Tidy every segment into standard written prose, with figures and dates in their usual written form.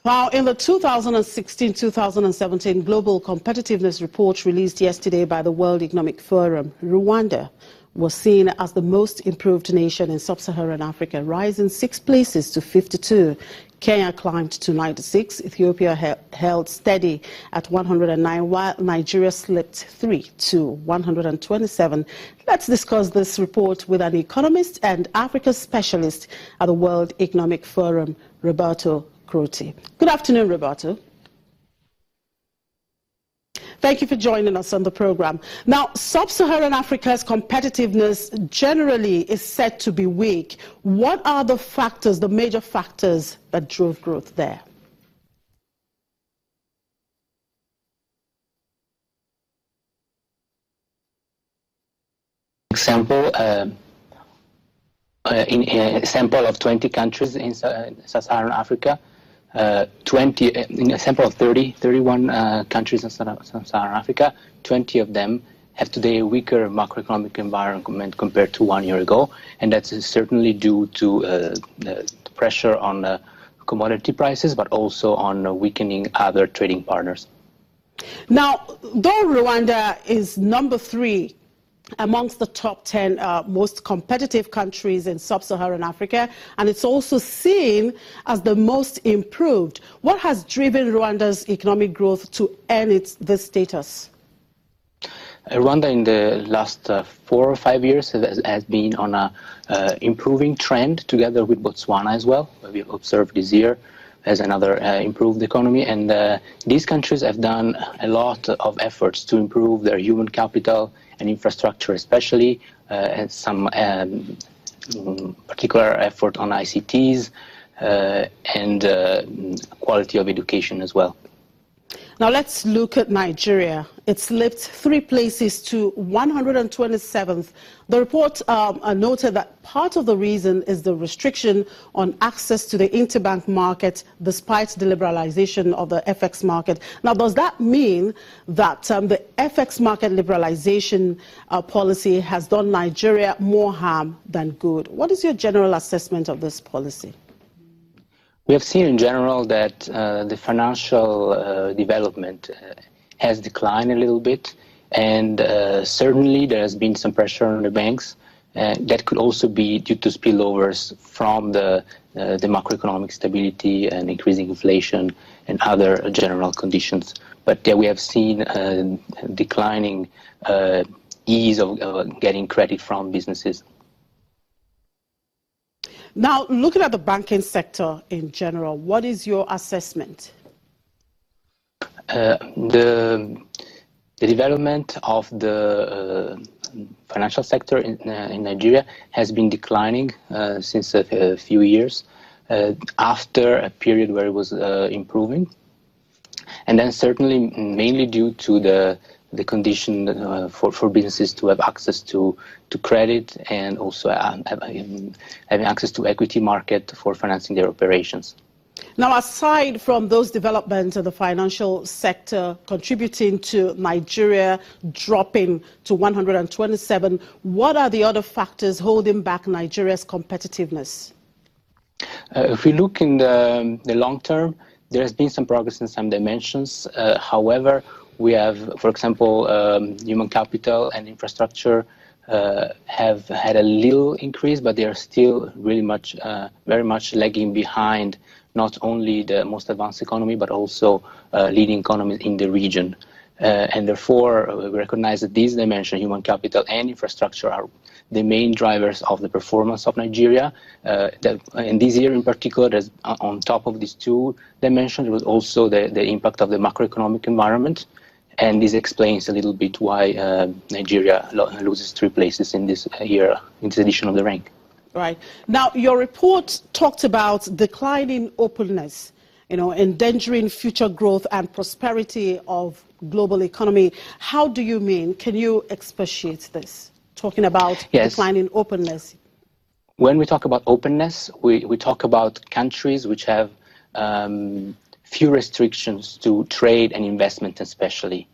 Now, in the 2016-2017 Global Competitiveness Report released yesterday by the World Economic Forum, Rwanda was seen as the most improved nation in sub-Saharan Africa, rising 6 places to 52. Kenya climbed to 96, Ethiopia held steady at 109, while Nigeria slipped 3 to 127. Let's discuss this report with an economist and Africa specialist at the World Economic Forum, Roberto Croti. Good afternoon, Roberto. Thank you for joining us on the program. Now, sub-Saharan Africa's competitiveness generally is said to be weak. What are the factors, the major factors that drove growth there? Example, in a sample of 20 countries in sub-Saharan Africa, in a sample of 31 countries in sub-Saharan Africa, 20 of them have today a weaker macroeconomic environment compared to 1 year ago, and that's certainly due to the pressure on commodity prices, but also on weakening other trading partners. Now, though Rwanda is number 3 amongst the top 10 most competitive countries in sub-Saharan Africa, and it's also seen as the most improved. What has driven Rwanda's economic growth to earn this status? Rwanda in the last 4 or 5 years has been on a improving trend, together with Botswana as well. We have observed this year as another improved economy, and these countries have done a lot of efforts to improve their human capital and infrastructure, especially, and some particular effort on ICTs and quality of education as well. Now let's look at Nigeria. It slipped 3 places to 127th. The report noted that part of the reason is the restriction on access to the interbank market despite the liberalization of the FX market. Now, does that mean that the FX market liberalization policy has done Nigeria more harm than good? What is your general assessment of this policy? We have seen in general that the financial development has declined a little bit, and certainly there has been some pressure on the banks. That could also be due to spillovers from the macroeconomic stability and increasing inflation and other general conditions. But we have seen declining ease of getting credit from businesses. Now, looking at the banking sector in general, what is your assessment? The development of the financial sector in Nigeria has been declining since a few years, after a period where it was improving. And then certainly mainly due to the condition for businesses to have access to credit, and also having access to equity market for financing their operations. Now, aside from those developments in the financial sector contributing to Nigeria dropping to 127, what are the other factors holding back Nigeria's competitiveness? If we look in the long term, there has been some progress in some dimensions. However, we have, for example, human capital and infrastructure have had a little increase, but they are still really very much lagging behind not only the most advanced economy, but also leading economies in the region. And therefore, we recognize that these dimensions, human capital and infrastructure, are the main drivers of the performance of Nigeria. And this year in particular, on top of these 2 dimensions, there was also the impact of the macroeconomic environment. And this explains a little bit why Nigeria loses 3 places in this year, in this edition of the rank. Right. Now, your report talked about declining openness, endangering future growth and prosperity of global economy. How do you mean? Can you expatiate this, talking about declining openness? When we talk about openness, we talk about countries which have few restrictions to trade and investment especially.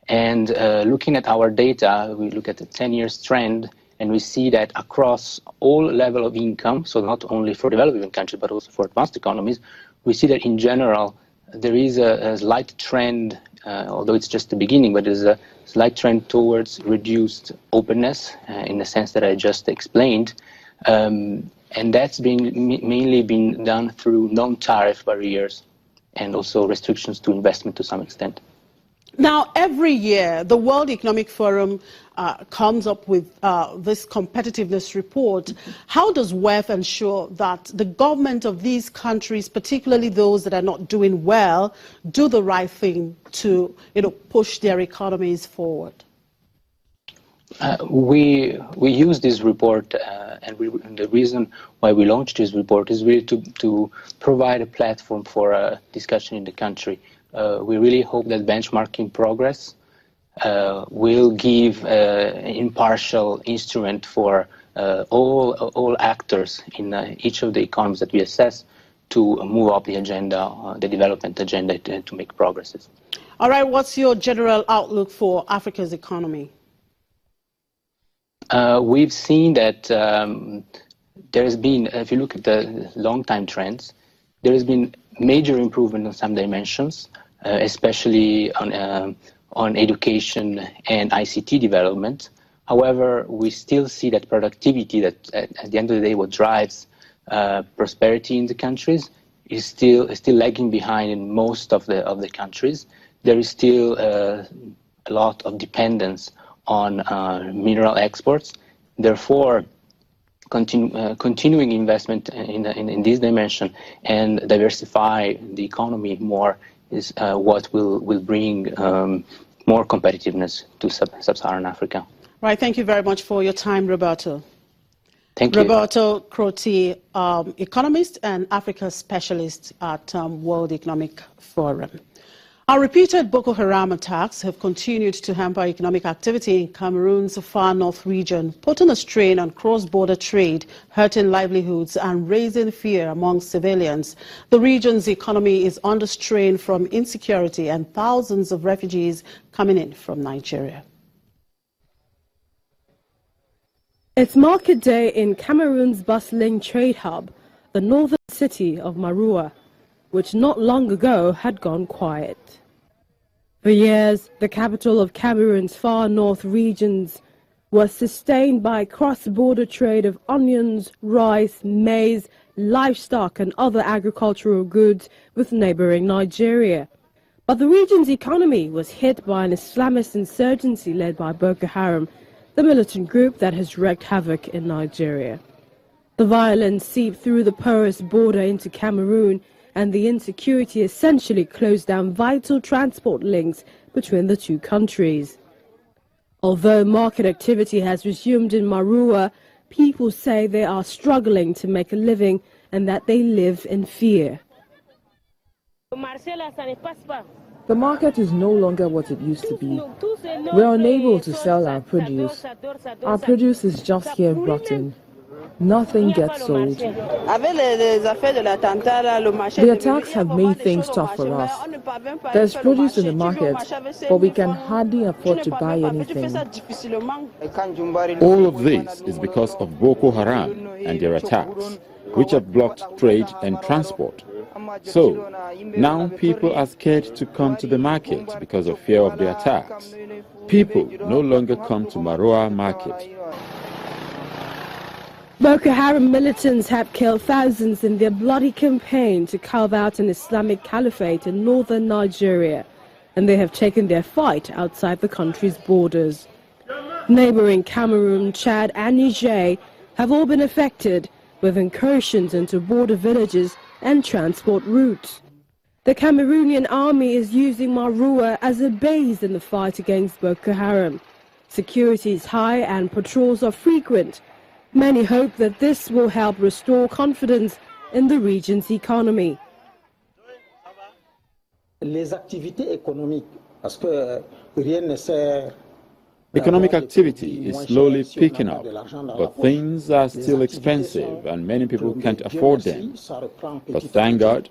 And looking at our data, we look at the 10 years trend, and we see that across all level of income, so not only for developing countries, but also for advanced economies, we see that in general there is a slight trend, although it's just the beginning, but there's a slight trend towards reduced openness in the sense that I just explained. And that's mainly been done through non-tariff barriers and also restrictions to investment to some extent. Now, every year, the World Economic Forum comes up with this competitiveness report. How does WEF ensure that the government of these countries, particularly those that are not doing well, do the right thing to push their economies forward? We use this report, and the reason why we launched this report is really to provide a platform for a discussion in the country. We really hope that benchmarking progress will give an impartial instrument for all actors in each of the economies that we assess to move up the agenda, the development agenda, to make progresses. All right, what's your general outlook for Africa's economy? We've seen that there has been, if you look at the long-time trends, there has been major improvement on some dimensions, especially on education and ICT development. However, we still see that productivity, that at the end of the day what drives prosperity in the countries, is still lagging behind in most of the countries. There is still a lot of dependence on mineral exports. Therefore, continuing investment in this dimension and diversify the economy more is what will bring more competitiveness to sub-Saharan Africa. Right, thank you very much for your time, Roberto. Thank you. Roberto Crotty, economist and Africa specialist at World Economic Forum. Our repeated Boko Haram attacks have continued to hamper economic activity in Cameroon's far north region, putting a strain on cross-border trade, hurting livelihoods and raising fear among civilians. The region's economy is under strain from insecurity and thousands of refugees coming in from Nigeria. It's market day in Cameroon's bustling trade hub, the northern city of Maroua, which not long ago had gone quiet. For years, the capital of Cameroon's far north regions was sustained by cross-border trade of onions, rice, maize, livestock and other agricultural goods with neighboring Nigeria. But the region's economy was hit by an Islamist insurgency led by Boko Haram, the militant group that has wreaked havoc in Nigeria. The violence seeped through the porous border into Cameroon, and the insecurity essentially closed down vital transport links between the two countries. Although market activity has resumed in Maroua, people say they are struggling to make a living and that they live in fear. The market is no longer what it used to be. We are unable to sell our produce. Our produce is just here rotten. Nothing gets sold. The attacks have made things tough for us. There's produce in the market, but we can hardly afford to buy anything. All of this is because of Boko Haram and their attacks, which have blocked trade and transport. So, now people are scared to come to the market because of fear of the attacks. People no longer come to Maroua market. Boko Haram militants have killed thousands in their bloody campaign to carve out an Islamic caliphate in northern Nigeria, and they have taken their fight outside the country's borders. Neighboring Cameroon, Chad and Niger have all been affected, with incursions into border villages and transport routes. The Cameroonian army is using Maroua as a base in the fight against Boko Haram. Security is high and patrols are frequent. Many hope that this will help restore confidence in the region's economy. Economic activity is slowly picking up, but things are still expensive and many people can't afford them. But thank God,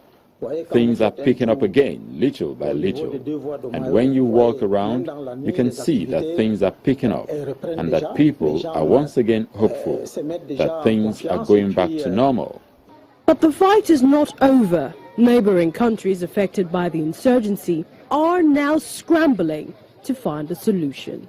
things are picking up again, little by little. And when you walk around, you can see that things are picking up and that people are once again hopeful that things are going back to normal. But the fight is not over. Neighboring countries affected by the insurgency are now scrambling to find a solution.